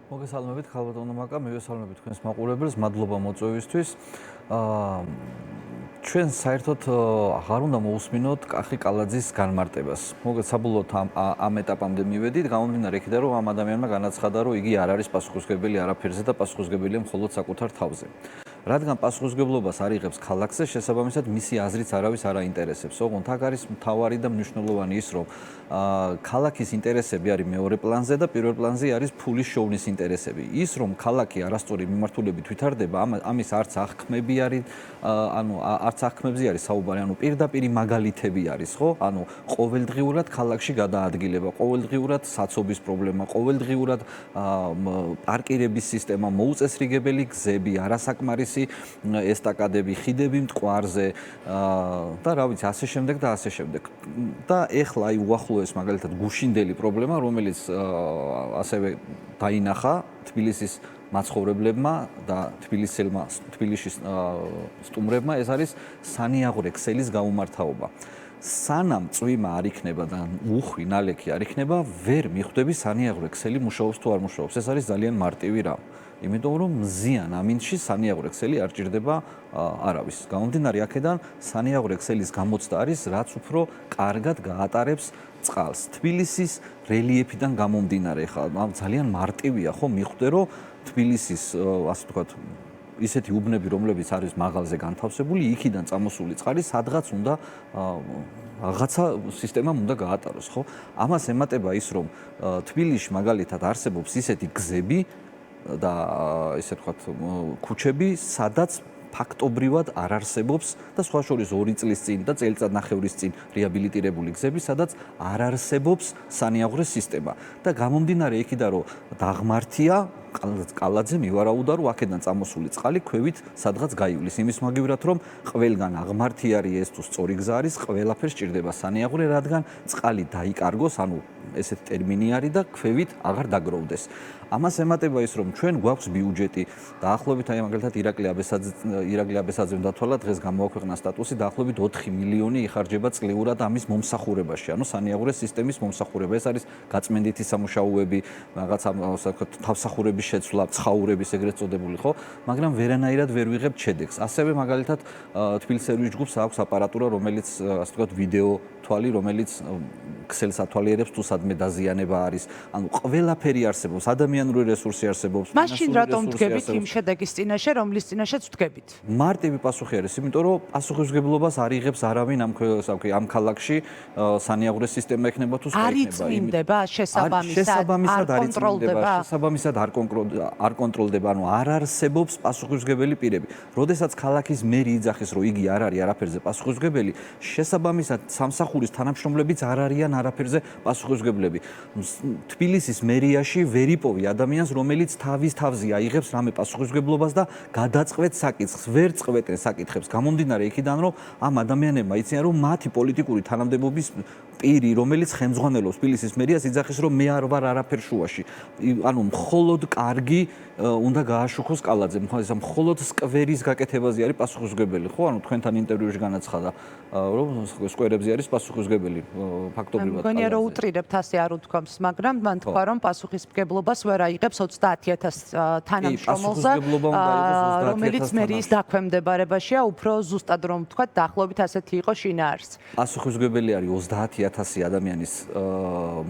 მოგესალმებით, ხალბატონო მაკა, მივესალმებით თქვენს მაყურებელს, მადლობა მოწვევისთვის. ჩვენ საერთოდ აღარ უნდა მოусმინოთ კახი კალაძის განმარტებას. მოგესალმებით ამ ეტაპამდე მივედით, გამომდინარე იქიდან, რომ ამ ადამიანმა განაცხადა, რომ იგი არ არის პასუხისმგებელი არაფერზე და პასუხისმგებელია მხოლოდ საკუთარ თავზე. რადგან პასუხისმგებლობას არ იღებს ქალაქზე, შესაბამისად მისი აზრიც არავის არ აინტერესებს. ოღონდ აქ არის მთავარი და მნიშვნელოვანი ის, რომ ქალაქის ინტერესები არის მეორე პლანზე და პირველ პლანზე არის ფულის შოვნის ინტერესები. ის რომ ქალაქი არასწორი მიმართულებით ვითარდება, ამის არც აღქმები არის, არც აღქმებზე არის საუბარი, პირდაპირი მაგალითები არის, ხო? ყოველდღიურად ქალაქში გადაადგილება, ყოველდღიურად საცობის პრობლემა, ყოველდღიურად პარკირების სისტემა, მოუწესრიგებელი გზები, არასაკმარისი ესტაკადები, ხიდები მტკვარზე და რა ვიცი, ასე შემდეგ და ასე შემდეგ. და ეხლა აი უახლოეს მაგალითად გუშინდელი პრობლემა, რომელიც ასევე დაინახა თბილისის მაცხოვრებლებმა და თბილისის სტუმრებმა, ეს არის სანიაღვრე ქსელის გაუმართავობა. სანამ წვიმა არ იქნება და უხვი ნალექი არ იქნება, ვერ მიხვდები სანიაღვრე ქსელი მუშაობს თუ არ მუშაობს. ეს არის ძალიან მარტივი რამ. იმიტომ რომ მზიან ამინდში სანიაღვრე ქსელი არ ჭირდება არავის. გამომდინარე აქედან სანიაღვრე ქსელის გამოცდა არის, რაც უფრო კარგად გაატარებს წყალს. თბილისის რელიეფიდან გამომდინარე, ხა ძალიან მარტივია, ხო, მიხვდე რომ თბილისის, ასე ვთქვათ, ისეთი უბნები, რომლებიც არის მაღალზე განთავსებული, იქიდან წამოსული წყალი სადღაც უნდა რაღაცა სისტემამ უნდა გაატაროს, ხო? ამას ემატება ის, რომ თბილისში მაგალითად არსებობს ისეთი გზები და ესე ვთქვათ, ქუჩები, სადაც ფაქტობრივად არ არსებობს და სხვა შორის 2 წლის წინ და წელიწადნახევრის წინ რეაბილიტირებული გზები, სადაც არ არსებობს სანიაღვრე სისტემა. და გამომდინარე იქიდან, რომ დაღმართია კალაძე მივარაუდა, რომ აქედან წამოსული წყალი ქვევით სადღაც გაივლის. იმის მაგივრად, რომ ყველგან აღმართი არის ეს თუ სწორი გზა არის, ყველაფერს ჭირდება სანიაღვრე, რადგან წყალი დაიკარგოს, ესეთი ტერმინი არის და ქვევით აღარ დაგროვდეს. ამას ემატება ის, რომ ჩვენ გვაქვს ბიუჯეტი, დაახლოებით აი მაგალითად ირაკლი აბესაძემ დათვალა დღეს გამოაქვეყნა სტატუსი, დაახლოებით 4 მილიონი იხარჯება წლიურად ამის მომსახურებაში, სანიაღვრე სისტემის მომსახურება. ეს არის გაწმენდითი სამუშაოები, რაღაცა თავსახურების შეცვლა, ცხაურების ეგრეთ წოდებული, ხო? მაგრამ ვერანაირად ვერ ვიღებთ შედეგს. ასევე მაგალითად თბილისერვის ჯგუფს აქვს აპარატურა, რომელიც ასე ვთქვათ ვიდეო თვალი, რომელიც ქსელს ათვალიერებს თუ სადმე დაზიანება არის. ყველაფერი არსებობს, ადამიანური რესურსი არსებობს. მაშინ რატომ ვდგებით იმ შედეგის წინაშე, რომლის წინაშეც ვდგებით? მარტივი პასუხი არის, იმიტომ რომ პასუხისმგებლობას არ იღებს არავინ ამ ქალაქში სანიაღვრე სისტემა ექნება თუ სხვა ექნება. არ იწმინდება შესაბამისად არ კონტროლდება. შესაბამისად არ კონტროლდება, არ არსებობს პასუხისმგებელი პირები. როდესაც ქალაქის მერი იძახის, რომ იგი არ არის არაფერზე პასუხისმგებელი, შესაბამისად სამსახურის თანამშრომლებიც არ არიან არაფერზე პასუხისმგებლები. თბილისის მერიაში ვერ იპოვი ადამიანს, რომელიც თავის თავზე აიღებს რამე პასუხისმგებლობას და გადაწყვეტს საკითხს, ვერ წყვეტენ საკითხებს. გამომდინარე იქიდან, რომ ამ ადამიანებმა იციან, რომ მათი პოლიტიკური თანამდებობის პირი, რომელიც ხელმძღვანელობს თბილისის მერიას, იძახის, რომ მე არ ვარ არაფერ შუაში. მხოლოდ კარგი უნდა გააშუქოს კალაძე. მხოლოდ სკვერის გაკეთებაზე არის პასუხისმგებელი, ხო? თქვენთან ინტერვიუში განაცხადა, რომ სკვერებზე არის პასუხისმგებელი ფაქტობრივად. მგონია რომ უტრირებთ ასე არ უთქვამს, მაგრამ მან თქვა, რომ პასუხისმგებლობას ვერ აიღებს 20000 თანამშრომელზე, რომელიც მერიის დაქვემდებარებაშია, უფრო ზუსტად რომ ვთქვათ, დაახლოებით ასეთი იყო შინაარსი. პასუხისმგებელი არის 30000 ადამიანის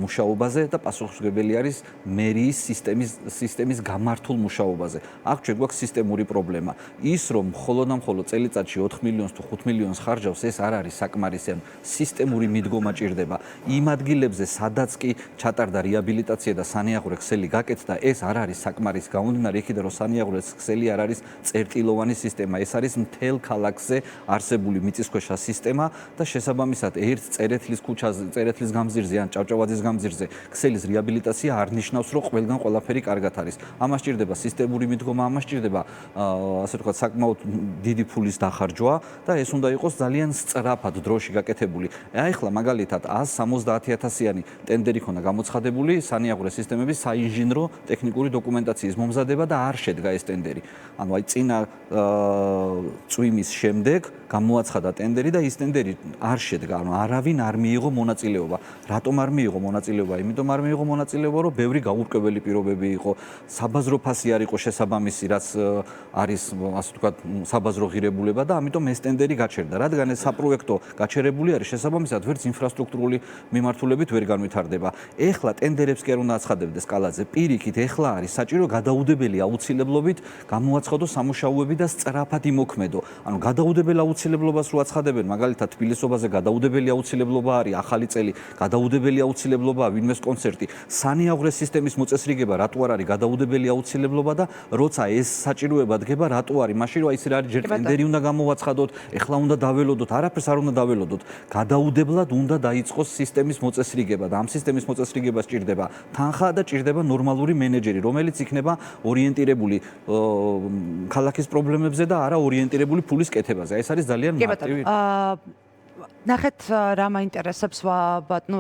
მუშაობაზე და პასუხისმგებელი არის მერიის სისტემის გამართულ მუშაობაზე. აქ ჩვენ გვაქვს სისტემური პრობლემა. ის რომ მხოლოდ წელიწადში 4 მილიონს თუ 5 მილიონს ხარჯავს, ეს არ არის საკმარისი, სისტემური მიდგომა ჭირდება. იმ ადგილებზე, სადაც კი ჩატარდა რეაბილიტაცია და სანიაღვრე ქსელი გაკეთდა, ეს არ არის საკმარისი. გამომდინარე იქიდან, რომ სანიაღვრე ქსელი არ არის წერტილოვანი სისტემა, ეს არის მთელ ქალაქზე არსებული მიწისქვეშა სისტემა და შესაბამისად ერთ წერეთლის ქუჩაზე, წერეთლის გამზირზე ან ჭავჭავაძის გამზირზე ქსელის რეაბილიტაცია არ ნიშნავს, რომ ყველგან ყველაფერი კარგად არის. ამას ჭირდება სისტემური მიდგომა, ამას ჭირდება ასე ვთქვათ, საკმაოდ დიდი ფულის დახარჯვა და ეს უნდა იყოს ძალიან სწრაფად დროში გაკეთებული. ახლა მაგალითად 170.000-იანი ტენდერი ქონდა გამოცხადებული სანიაღვრე სისტემების საინჟინრო ტექნიკური დოკუმენტაციის მომზადება და არ შედგა ეს ტენდერი. წინა წვიმის შემდეგ გამოაცხადა ტენდერი და ის ტენდერი არ შედგა, არავინ არ მიიღო მონაწილეობა. რატომ არ მიიღო მონაწილეობა? იმიტომ არ მიიღო მონაწილეობა, რომ ბევრი გაურკვეველი პირობები იყო. საბაზრო ფასი არ იყო შესაბამისი, რაც არის ასე ვთქვათ, საბაზრო ღირებულება და ამიტომ ეს ტენდერი გაჩერდა. რადგან ეს საპროექტო გაჩერებული არის, შესაბამისად ვერც ინფრასტრუქტურული მიმართულებით ვერ განვითარდება. ეხლა ტენდერებს კი არ უნდა აცხადებდეს კალაძე. პირიქით, ეხლა არის საჭირო გადაუდებელი აუცილებლობით გამოაცხადო სამუშაოები და სწრაფად იმოქმედო. ანუ გადაუდებელი აუცილებლობას რო აცხადებენ, მაგალითად თბილისობაზე გადაუდებელი აუცილებლობა არის, ახალი წელი გადაუდებელი აუცილებლობაა, ვინმეს კონცერტი. სანიაღვრე სისტემის მოწესრიგება რატო არ არის გადაუდებელი აუცილებლობა და როცა ეს საჭიროება დგება, რატო არის? მაშინ რა ის რა არის ჯერ ტენდერი უნდა გამოვაცხადოთ, ეხლა უნდა დაველოდოთ, არაფერს არ უნდა დაველოდოთ. გადაუდებლად უნდა დაიწყოს სისტემის მოწესრიგება და ამ სისტემის მოწესრიგებას ჭირდება თანხა და ჭირდება ნორმალური მენეჯერი, რომელიც იქნება ორიენტირებული ქალაქის პრობლემებზე და არა ორიენტირებული ფულის კეთებაზე. ეს არის ძალიან მარტივი. ნახეთ რა მაინტერესებს ბატონო,